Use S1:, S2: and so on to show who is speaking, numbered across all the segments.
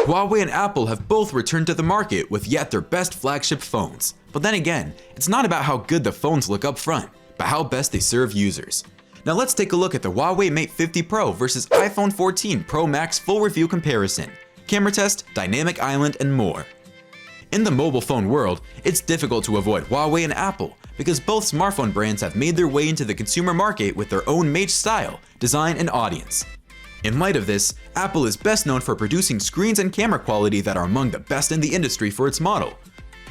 S1: Huawei and Apple have both returned to the market with yet their best flagship phones. But then again, it's not about how good the phones look up front, but how best they serve users. Now let's take a look at the Huawei Mate 50 Pro versus iPhone 14 Pro Max full review comparison, camera test, dynamic island, and more. In the mobile phone world, it's difficult to avoid Huawei and Apple because both smartphone brands have made their way into the consumer market with their own Mate style, design, and audience. In light of this, Apple is best known for producing screens and camera quality that are among the best in the industry for its model,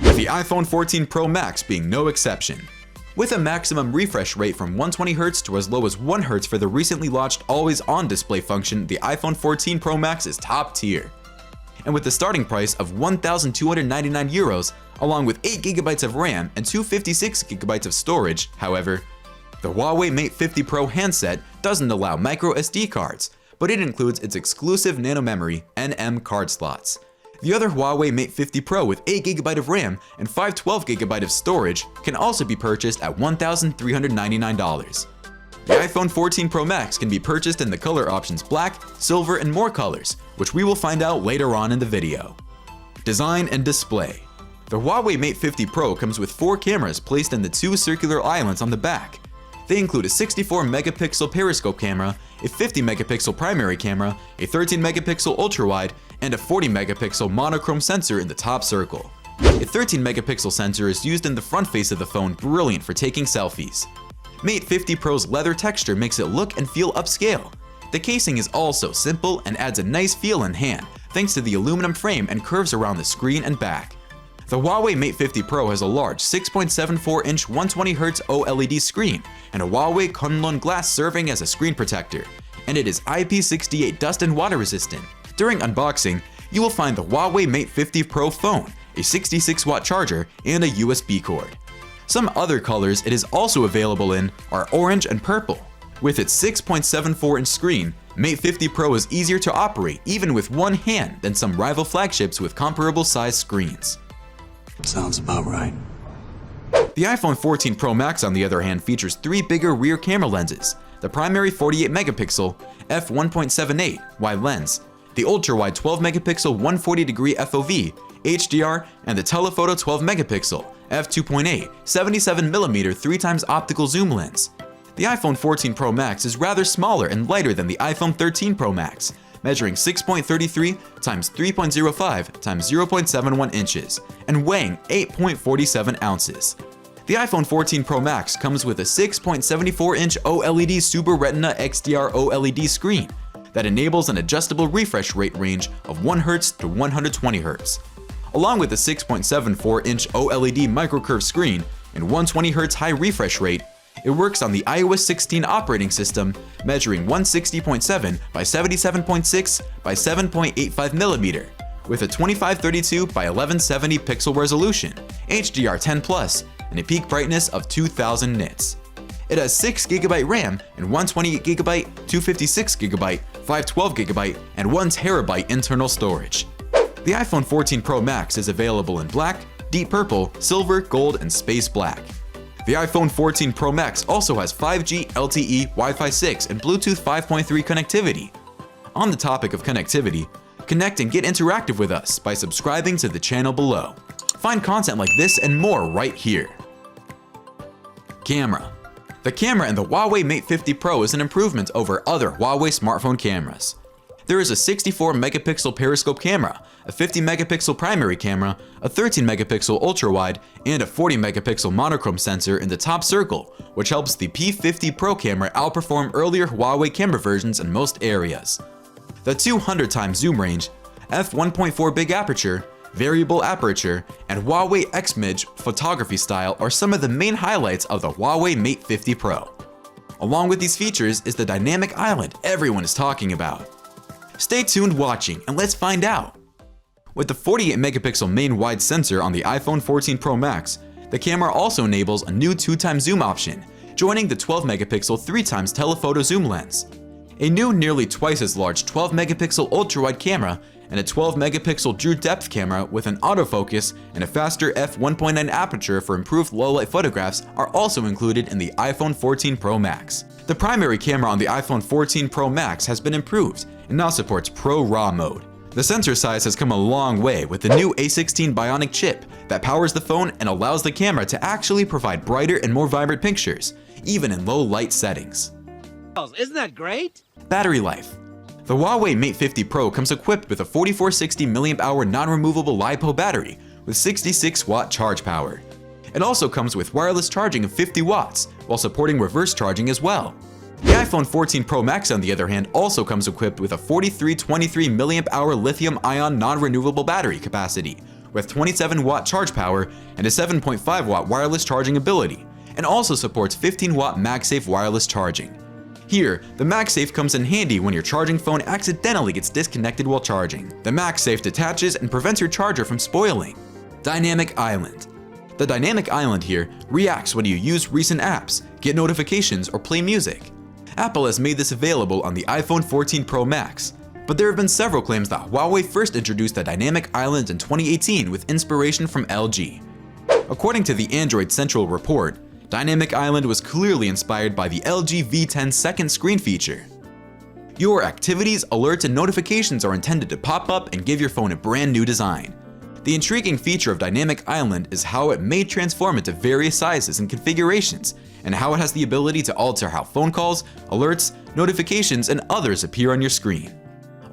S1: with the iPhone 14 Pro Max being no exception. With a maximum refresh rate from 120Hz to as low as 1Hz for the recently launched always-on display function, the iPhone 14 Pro Max is top tier. And with the starting price of €1,299, along with 8GB of RAM and 256GB of storage, however, the Huawei Mate 50 Pro handset doesn't allow micro SD cards, but it includes its exclusive nano memory NM card slots. The other Huawei Mate 50 Pro with 8GB of RAM and 512GB of storage can also be purchased at $1,399. The iPhone 14 Pro Max can be purchased in the color options black, silver, and more colors, which we will find out later on in the video. Design and display. The Huawei Mate 50 Pro comes with 4 cameras placed in the 2 circular islands on the back. They include a 64-megapixel periscope camera, a 50-megapixel primary camera, a 13-megapixel ultrawide, and a 40-megapixel monochrome sensor in the top circle. A 13-megapixel sensor is used in the front face of the phone, brilliant for taking selfies. Mate 50 Pro's leather texture makes it look and feel upscale. The casing is also simple and adds a nice feel in hand, thanks to the aluminum frame and curves around the screen and back. The Huawei Mate 50 Pro has a large 6.74-inch 120Hz OLED screen and a Huawei Kunlun glass serving as a screen protector, and it is IP68 dust and water resistant. During unboxing, you will find the Huawei Mate 50 Pro phone, a 66-watt charger, and a USB cord. Some other colors it is also available in are orange and purple. With its 6.74-inch screen, Mate 50 Pro is easier to operate even with one hand than some rival flagships with comparable sized screens.
S2: Sounds about right.
S1: The iPhone 14 Pro Max, on the other hand, features 3 bigger rear camera lenses, the primary 48-megapixel f1.78 wide lens, the ultra-wide 12-megapixel 140-degree FOV, HDR, and the telephoto 12-megapixel f2.8 77mm 3x optical zoom lens. The iPhone 14 Pro Max is rather smaller and lighter than the iPhone 13 Pro Max, measuring 6.33 x 3.05 x 0.71 inches and weighing 8.47 ounces. The iPhone 14 Pro Max comes with a 6.74-inch OLED Super Retina XDR OLED screen that enables an adjustable refresh rate range of 1Hz to 120Hz. Along with a 6.74-inch OLED microcurve screen and 120Hz high refresh rate, it works on the iOS 16 operating system, measuring 160.7 by 77.6 by 7.85mm, with a 2532 by 1170 pixel resolution, HDR10+, and a peak brightness of 2000 nits. It has 6GB RAM and 128GB, 256GB, 512GB, and 1TB internal storage. The iPhone 14 Pro Max is available in black, deep purple, silver, gold, and space black. The iPhone 14 Pro Max also has 5G, LTE, Wi-Fi 6, and Bluetooth 5.3 connectivity. On the topic of connectivity, connect and get interactive with us by subscribing to the channel below. Find content like this and more right here. Camera. The camera in the Huawei Mate 50 Pro is an improvement over other Huawei smartphone cameras. There is a 64-megapixel periscope camera, a 50-megapixel primary camera, a 13-megapixel ultrawide, and a 40-megapixel monochrome sensor in the top circle, which helps the P50 Pro camera outperform earlier Huawei camera versions in most areas. The 200x zoom range, f1.4 big aperture, variable aperture, and Huawei X-Midge photography style are some of the main highlights of the Huawei Mate 50 Pro. Along with these features is the dynamic island everyone is talking about. Stay tuned watching and let's find out. With the 48-megapixel main wide sensor on the iPhone 14 Pro Max, the camera also enables a new 2x zoom option, joining the 12-megapixel 3x telephoto zoom lens. A new nearly twice as large 12-megapixel ultrawide camera and a 12-megapixel true depth camera with an autofocus and a faster f1.9 aperture for improved low-light photographs are also included in the iPhone 14 Pro Max. The primary camera on the iPhone 14 Pro Max has been improved and now supports Pro RAW mode. The sensor size has come a long way with the new A16 Bionic chip that powers the phone and allows the camera to actually provide brighter and more vibrant pictures, even in low light settings.
S3: Isn't that great?
S1: Battery life. The Huawei Mate 50 Pro comes equipped with a 4460 mAh non-removable LiPo battery with 66-watt charge power. It also comes with wireless charging of 50 watts while supporting reverse charging as well. The iPhone 14 Pro Max, on the other hand, also comes equipped with a 4323 mAh lithium-ion non-renewable battery capacity with 27-watt charge power and a 7.5-watt wireless charging ability, and also supports 15-watt MagSafe wireless charging. Here, the MagSafe comes in handy when your charging phone accidentally gets disconnected while charging. The MagSafe detaches and prevents your charger from spoiling. Dynamic Island. The Dynamic Island here reacts when you use recent apps, get notifications, or play music. Apple has made this available on the iPhone 14 Pro Max, but there have been several claims that Huawei first introduced the Dynamic Island in 2018 with inspiration from LG. According to the Android Central report, Dynamic Island was clearly inspired by the LG V10 second screen feature. Your activities, alerts, and notifications are intended to pop up and give your phone a brand new design. The intriguing feature of Dynamic Island is how it may transform into various sizes and configurations, and how it has the ability to alter how phone calls, alerts, notifications, and others appear on your screen.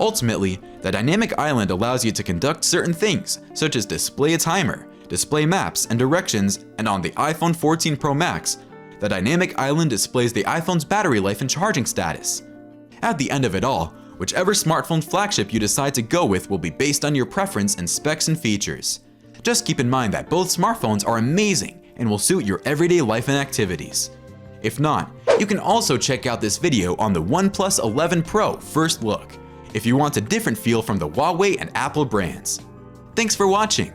S1: Ultimately, the Dynamic Island allows you to conduct certain things, such as display a timer, display maps and directions, and on the iPhone 14 Pro Max, the Dynamic Island displays the iPhone's battery life and charging status. At the end of it all, whichever smartphone flagship you decide to go with will be based on your preference and specs and features. Just keep in mind that both smartphones are amazing and will suit your everyday life and activities. If not, you can also check out this video on the OnePlus 11 Pro first look, if you want a different feel from the Huawei and Apple brands. Thanks for watching.